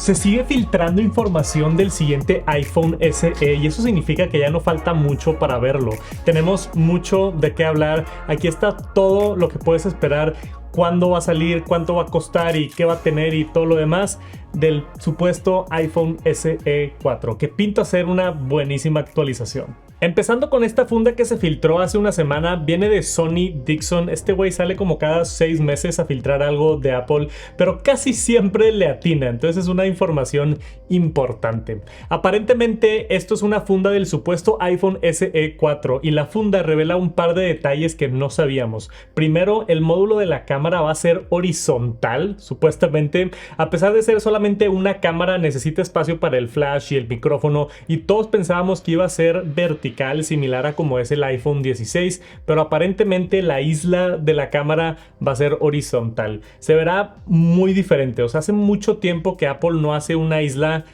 Se sigue filtrando información del siguiente iPhone SE y eso significa que ya no falta mucho para verlo. Tenemos mucho de qué hablar. Aquí está todo lo que puedes esperar, cuándo va a salir, cuánto va a costar y qué va a tener y todo lo demás del supuesto iPhone SE 4, que pinta ser una buenísima actualización. Empezando con esta funda que se filtró hace una semana, viene de Sonny Dixon. Este güey sale como cada 6 meses a filtrar algo de Apple, pero casi siempre le atina, entonces es una información importante. Aparentemente esto es una funda del supuesto iPhone SE 4 y la funda revela un par de detalles que no sabíamos. Primero, el módulo de la cámara va a ser horizontal, supuestamente. A pesar de ser solamente una cámara, necesita espacio para el flash y el micrófono, y todos pensábamos que iba a ser vertical, similar a como es el iPhone 16, pero aparentemente la isla de la cámara va a ser horizontal. Se verá muy diferente. O sea, hace mucho tiempo que Apple no hace una isla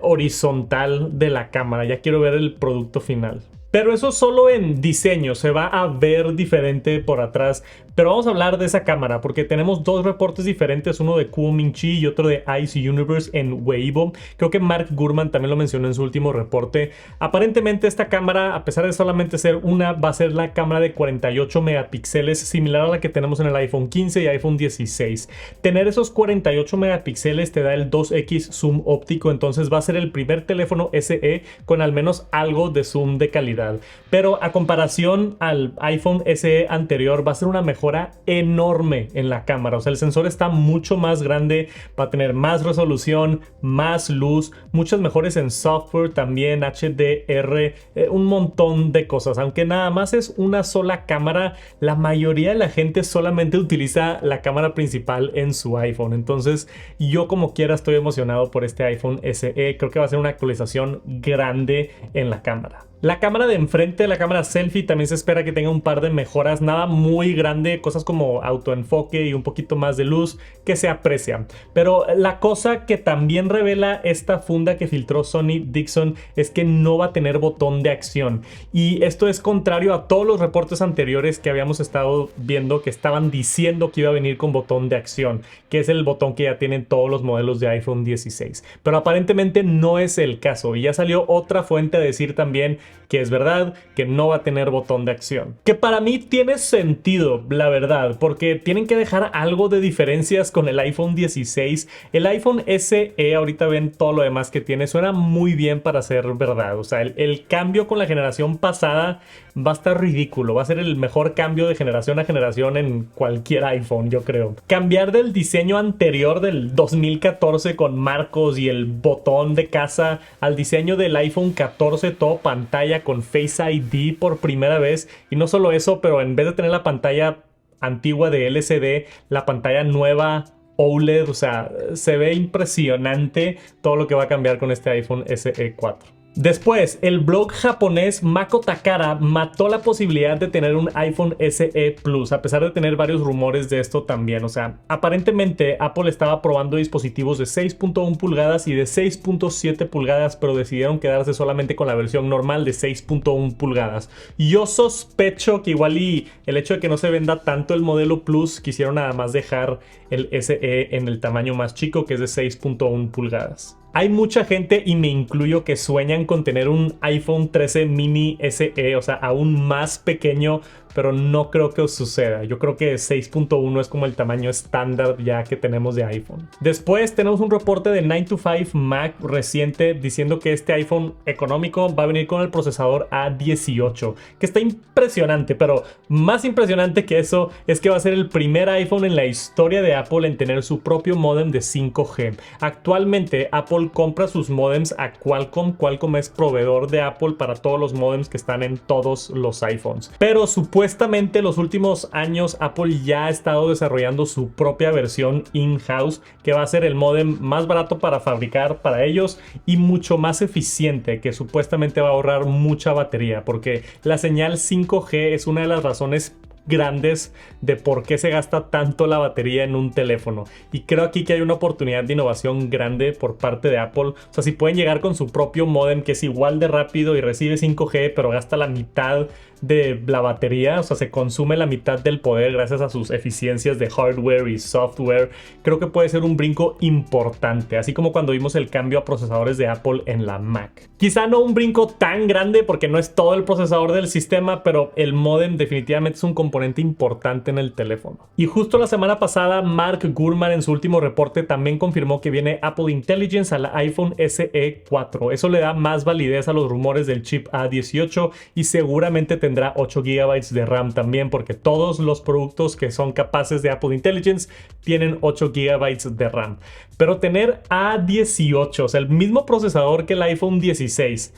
horizontal de la cámara. Ya quiero ver el producto final. Pero eso solo en diseño, se va a ver diferente por atrás. Pero vamos a hablar de esa cámara porque tenemos dos reportes diferentes, uno de Kuo Ming-chi y otro de Ice Universe en Weibo. Creo que Mark Gurman también lo mencionó en su último reporte. Aparentemente esta cámara, a pesar de solamente ser una, va a ser la cámara de 48 megapíxeles, similar a la que tenemos en el iPhone 15 y iPhone 16. Tener esos 48 megapíxeles te da el 2x zoom óptico, entonces va a ser el primer teléfono SE con al menos algo de zoom de calidad. Pero a comparación al iPhone SE anterior va a ser una mejora enorme en la cámara. O sea, el sensor está mucho más grande, va a tener más resolución, más luz, muchas mejores en software también, HDR, un montón de cosas. Aunque nada más es una sola cámara, la mayoría de la gente solamente utiliza la cámara principal en su iPhone. Entonces yo como quiera estoy emocionado por este iPhone SE. Creo que va a ser una actualización grande en la cámara. La cámara de enfrente, la cámara selfie, también se espera que tenga un par de mejoras, nada muy grande, cosas como autoenfoque y un poquito más de luz que se aprecian. Pero la cosa que también revela esta funda que filtró Sonny Dixon es que no va a tener botón de acción. Y esto es contrario a todos los reportes anteriores que habíamos estado viendo que estaban diciendo que iba a venir con botón de acción, que es el botón que ya tienen todos los modelos de iPhone 16. Pero aparentemente no es el caso y ya salió otra fuente a decir también que es verdad, que no va a tener botón de acción. Que para mí tiene sentido, la verdad, porque tienen que dejar algo de diferencias con el iPhone 16. El iPhone SE, ahorita ven todo lo demás que tiene, suena muy bien para ser verdad. O sea, el cambio con la generación pasada va a estar ridículo. Va a ser el mejor cambio de generación a generación en cualquier iPhone, yo creo. Cambiar del diseño anterior del 2014 con marcos y el botón de casa al diseño del iPhone 14 todo pantalla con Face ID por primera vez. Y no solo eso, pero en vez de tener la pantalla antigua de LCD, la pantalla nueva OLED. O sea, se ve impresionante todo lo que va a cambiar con este iPhone SE 4. Después, el blog japonés Mako Takara mató la posibilidad de tener un iPhone SE Plus, a pesar de tener varios rumores de esto también. O sea, aparentemente Apple estaba probando dispositivos de 6.1 pulgadas y de 6.7 pulgadas, pero decidieron quedarse solamente con la versión normal de 6.1 pulgadas. Yo sospecho que igual y el hecho de que no se venda tanto el modelo Plus, quisieron nada más dejar el SE en el tamaño más chico, que es de 6.1 pulgadas. Hay mucha gente, y me incluyo, que sueñan con tener un iPhone 13 mini SE, o sea, aún más pequeño, pero no creo que suceda. Yo creo que 6.1 es como el tamaño estándar ya que tenemos de iPhone. Después tenemos un reporte de 9to5Mac reciente diciendo que este iPhone económico va a venir con el procesador A18, que está impresionante, pero más impresionante que eso es que va a ser el primer iPhone en la historia de Apple en tener su propio módem de 5G. Actualmente Apple compra sus módems a Qualcomm. Qualcomm es proveedor de Apple para todos los módems que están en todos los iPhones. Pero supuestamente los últimos años Apple ya ha estado desarrollando su propia versión in-house, que va a ser el módem más barato para fabricar para ellos y mucho más eficiente, que supuestamente va a ahorrar mucha batería, porque la señal 5G es una de las razones grandes de por qué se gasta tanto la batería en un teléfono. Y creo aquí que hay una oportunidad de innovación grande por parte de Apple. O sea, si pueden llegar con su propio módem que es igual de rápido y recibe 5G, pero gasta la mitad de la batería, o sea, se consume la mitad del poder gracias a sus eficiencias de hardware y software, creo que puede ser un brinco importante, así como cuando vimos el cambio a procesadores de Apple en la Mac. Quizá no un brinco tan grande porque no es todo el procesador del sistema, pero el módem definitivamente es un componente importante en el teléfono. Y justo la semana pasada, Mark Gurman en su último reporte también confirmó que viene Apple Intelligence al iPhone SE 4. Eso le da más validez a los rumores del chip A18 y seguramente tendrá 8 GB de RAM también, porque todos los productos que son capaces de Apple Intelligence tienen 8 GB de RAM. Pero tener A18, o sea, el mismo procesador que el iPhone 16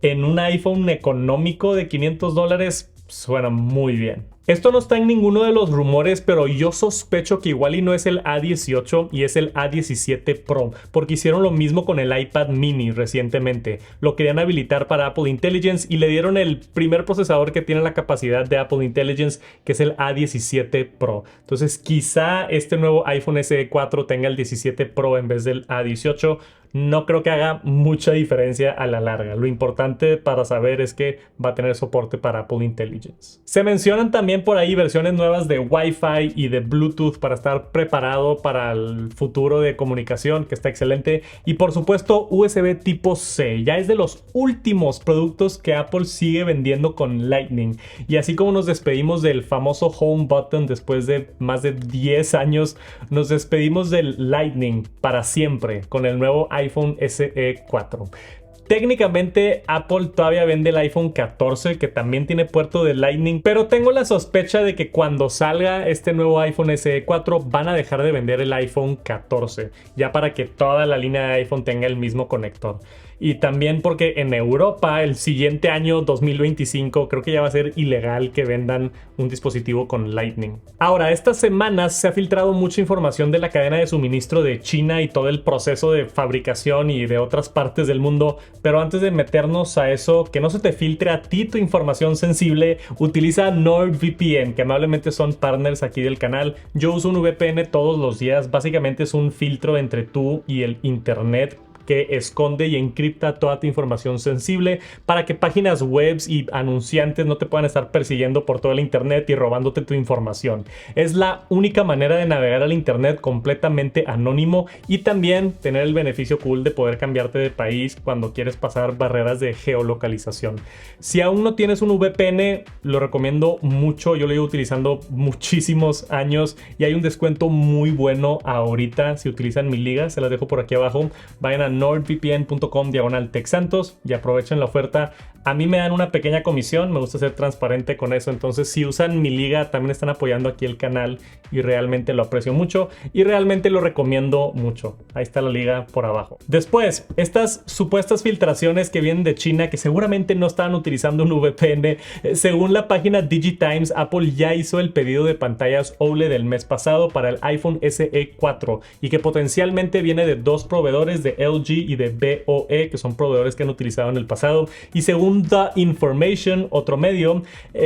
en un iPhone económico de $500 suena muy bien. Esto no está en ninguno de los rumores, pero yo sospecho que igual y no es el A18 y es el A17 Pro, porque hicieron lo mismo con el iPad mini recientemente. Lo querían habilitar para Apple Intelligence y le dieron el primer procesador que tiene la capacidad de Apple Intelligence, que es el A17 Pro. Entonces quizá este nuevo iPhone SE 4 tenga el 17 Pro en vez del A18. No creo que haga mucha diferencia a la larga. Lo importante para saber es que va a tener soporte para Apple Intelligence. Se mencionan también por ahí versiones nuevas de Wi-Fi y de Bluetooth para estar preparado para el futuro de comunicación, que está excelente. Y por supuesto USB tipo C. Ya es de los últimos productos que Apple sigue vendiendo con Lightning. Y así como nos despedimos del famoso Home Button después de más de 10 años, nos despedimos del Lightning para siempre con el nuevo iPhone SE 4. Técnicamente Apple todavía vende el iPhone 14 que también tiene puerto de Lightning, pero tengo la sospecha de que cuando salga este nuevo iPhone SE 4 van a dejar de vender el iPhone 14 ya para que toda la línea de iPhone tenga el mismo conector. Y también porque en Europa el siguiente año 2025 creo que ya va a ser ilegal que vendan un dispositivo con Lightning. Ahora, estas semanas se ha filtrado mucha información de la cadena de suministro de China y todo el proceso de fabricación y de otras partes del mundo, pero antes de meternos a eso, que no se te filtre a ti tu información sensible, utiliza NordVPN, que amablemente son partners aquí del canal. Yo uso un VPN todos los días, básicamente es un filtro entre tú y el internet que esconde y encripta toda tu información sensible para que páginas web y anunciantes no te puedan estar persiguiendo por todo el internet y robándote tu información. Es la única manera de navegar al internet completamente anónimo y también tener el beneficio cool de poder cambiarte de país cuando quieres pasar barreras de geolocalización. Si aún no tienes un VPN, lo recomiendo mucho. Yo lo llevo utilizando muchísimos años y hay un descuento muy bueno ahorita si utilizan mi liga. Se las dejo por aquí abajo. Vayan a nordvpn.com/TechSantos y aprovechen la oferta. A mí me dan una pequeña comisión, me gusta ser transparente con eso, entonces si usan mi liga también están apoyando aquí el canal y realmente lo aprecio mucho y realmente lo recomiendo mucho. Ahí está la liga por abajo. Después, estas supuestas filtraciones que vienen de China que seguramente no estaban utilizando un VPN, según la página DigiTimes, Apple ya hizo el pedido de pantallas OLED del mes pasado para el iPhone SE 4 y que potencialmente viene de dos proveedores, de LG y de BOE, que son proveedores que han utilizado en el pasado. Y según The Information, otro medio,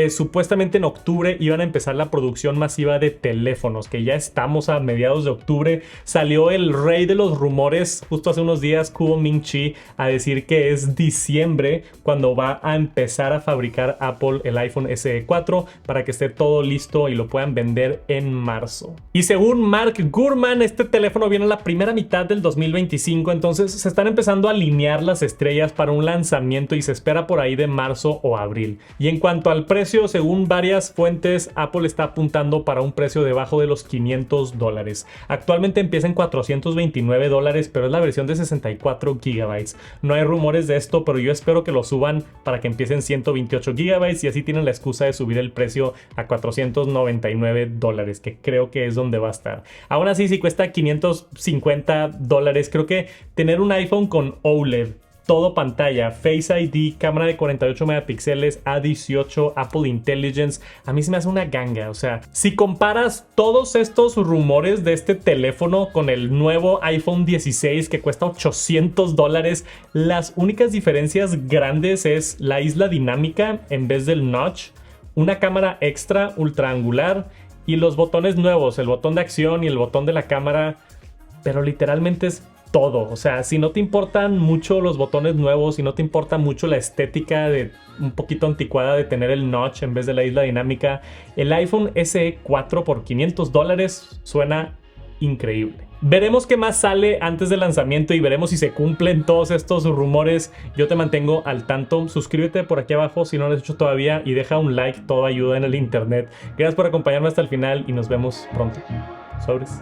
supuestamente en octubre iban a empezar la producción masiva de teléfonos, que ya estamos a mediados de octubre. Salió el rey de los rumores justo hace unos días, Kuo Ming-chi, a decir que es diciembre cuando va a empezar a fabricar Apple el iPhone SE 4 para que esté todo listo y lo puedan vender en marzo. Y según Mark Gurman, este teléfono viene en la primera mitad del 2025, entonces se están empezando a alinear las estrellas para un lanzamiento y se espera por ahí de marzo o abril. Y en cuanto al precio, según varias fuentes, Apple está apuntando para un precio debajo de los $500. Actualmente empieza en $429, pero es la versión de 64 GB. No hay rumores de esto, pero yo espero que lo suban para que empiecen 128 GB y así tienen la excusa de subir el precio a $499, que creo que es donde va a estar. Aún así, si cuesta $550, creo que tener un iPhone con OLED, todo pantalla, Face ID, cámara de 48 megapíxeles, A18, Apple Intelligence, a mí se me hace una ganga. O sea, si comparas todos estos rumores de este teléfono con el nuevo iPhone 16 que cuesta $800, las únicas diferencias grandes es la isla dinámica en vez del notch. una cámara extra ultra angular y los botones nuevos, el botón de acción y el botón de la cámara, pero literalmente es todo. O sea, si no te importan mucho los botones nuevos, si no te importa mucho la estética de un poquito anticuada de tener el notch en vez de la isla dinámica, el iPhone SE 4 por $500 suena increíble. Veremos qué más sale antes del lanzamiento y veremos si se cumplen todos estos rumores. Yo te mantengo al tanto. Suscríbete por aquí abajo si no lo has hecho todavía y deja un like, todo ayuda en el internet. Gracias por acompañarme hasta el final y nos vemos pronto. Sobres.